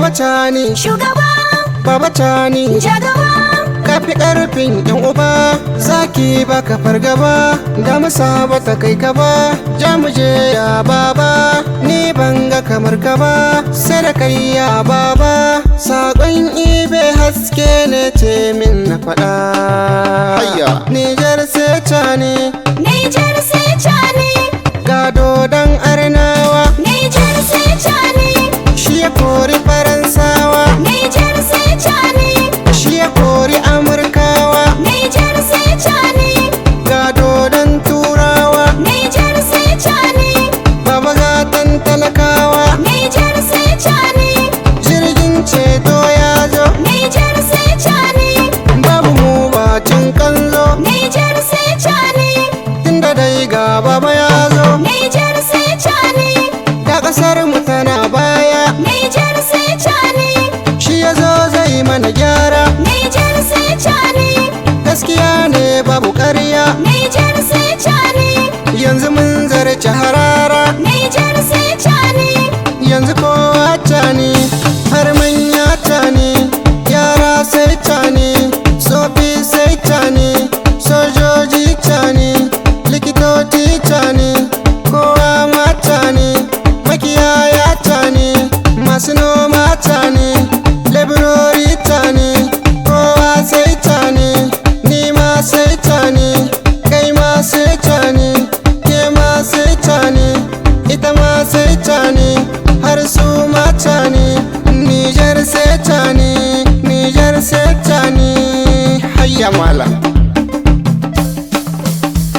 Baba Tani shugaba, Baba Tani jagaba, kafi karfin yan uba, zaki baka fargaba, da musa bata kai ka ba, jamuje ya baba, ni banga kamar ka ba, sai da kai ya baba, sakon ibe haske ne ce min na faɗa. Nijar sai Tani, Nijar sai Tani, gado dan Arnawa, Nijar sai Tani, shi ya kori Faransawa, Nijar sai Tani, shi ya kori Amurkawa, Nijar sai Tani, gado dan Turawa, Nijar sai Tani, baba gatan talakawa, Nijar sai Tani, jirgin ceto ya zo, Nijar sai Tani, babu mu bacin kanzo, Nijar sai Tani, tunda dai ga baba ya zo, Nijar sai Tani, da kasar mu tana baya, Nijar sai Tani, shi ya zo zai mana gyara, Nijar sai Tani, gaskiya ne babu ƙarya, Nijar sai Tani, yanzu mun zarce harara, Nijar sai Tani, yanzu kowa Tani, har manya Tani, yara sai Tani, tsofi sai Tani, sojoji Tani, likitoci Tani, kowa ma Tani, makiyaya Tani, masu noma Tani, leburori Tani, kowa sai Tani, ni ma sai Tani, kai ma sai Tani, ke ma sai Tani, ita ma sai Tani, har su ma Tani, Nijar sai Tani, Nijar sai Tani, hayya mala.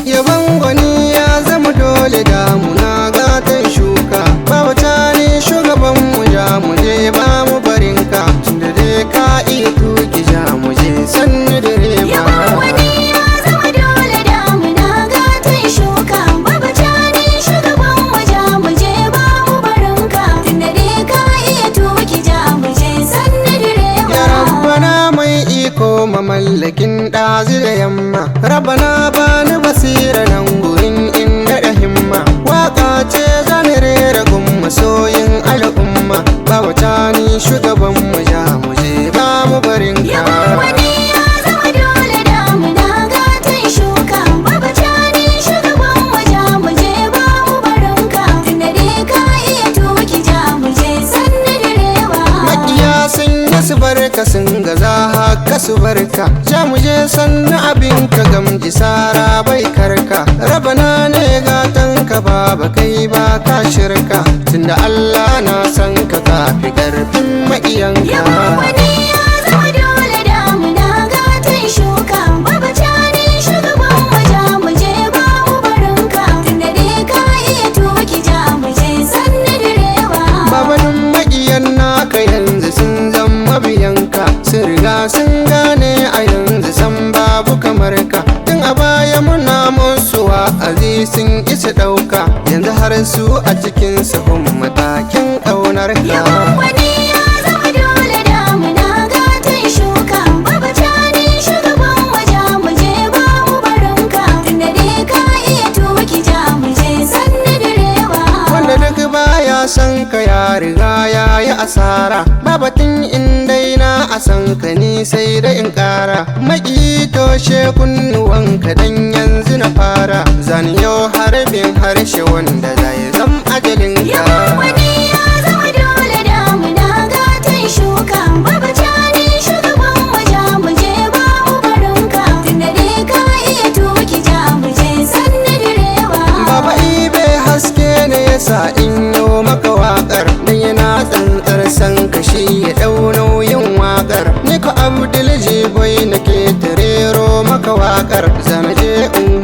Yaban gwani ya zama dole damuna gatan shuka, Baba Tani shugaban mu ja mu je ba mu barinka, tunda dai ka iya tuki ja mu je sannu direba. yaban wani ya zama dole damuna gatan shuka, Baba Tani shugaban mu ja mu je ba mu barinka, tunda dai ka iya tuki ja mu je sannu direba. Ya Rabbana mai iko mamallakin ɗazi da yamma, Rabbana bani basira nan gurin inda da himma, waƙa ce zan rera gun masoyin al'umma, Baba Tani shugaban mu ja mu je ba mu barinka. Yaban wani ya zama dole damuna gatan shuka, Baba Tani shugaban mu ja mu je ba mu barinka, tunda dai ka iya tuki ja mu je sannu direba. Makiya sun yi su barka sun gaza haka su barka, ja mu je sannu abin ka gamji sara bai karka, Rabana ne gatan ka baba kai ba ka shirka, tunda Allah na san ka kafi karfin maƙiyanka. Yaban wani ya zama dole damuna gatan shuka, Baba Tani shugaban mu ja mu je ba mu barinka, tunda dai ka iya tuki ja mu je sannu direba. Baba duk maƙiyan naka yanzu sun zama biyanka, sun riga sun gane a yanzu san babu kamar ka, tun a baya muna musu wa'azi sun isa ɗauka, yanzu har su a cikin sahun matakin ƙaunar ka. Yaban wani ya zama dole damuna gatan shuka, Baba Tani shugaban mu ja mu je ba mu barinka, tunda dai ka iya tuki ja mu je sannu direba. Wanda duk baya san ka ya riga ya yi asara, babatin in dai na a san ka ni sai da in ƙara, maki toshe kunnuwanka dan yanzu na fara, zan yau harbin harshe wanda zai zam ajalin ka. Yaban wani ya zama dole damuna gatan shuka, Baba Tani shugaban mu ja mu je ba mu barinka, tunda dai ka iya tuki ja mu je sannu direba. Baba ibe haske ne yasa in yau maka waƙar, dan yana tsantsar san ka shi ya ɗau nauyin waƙar, ni ko Abdul Jiboy nake tarero maka waƙar, zana je in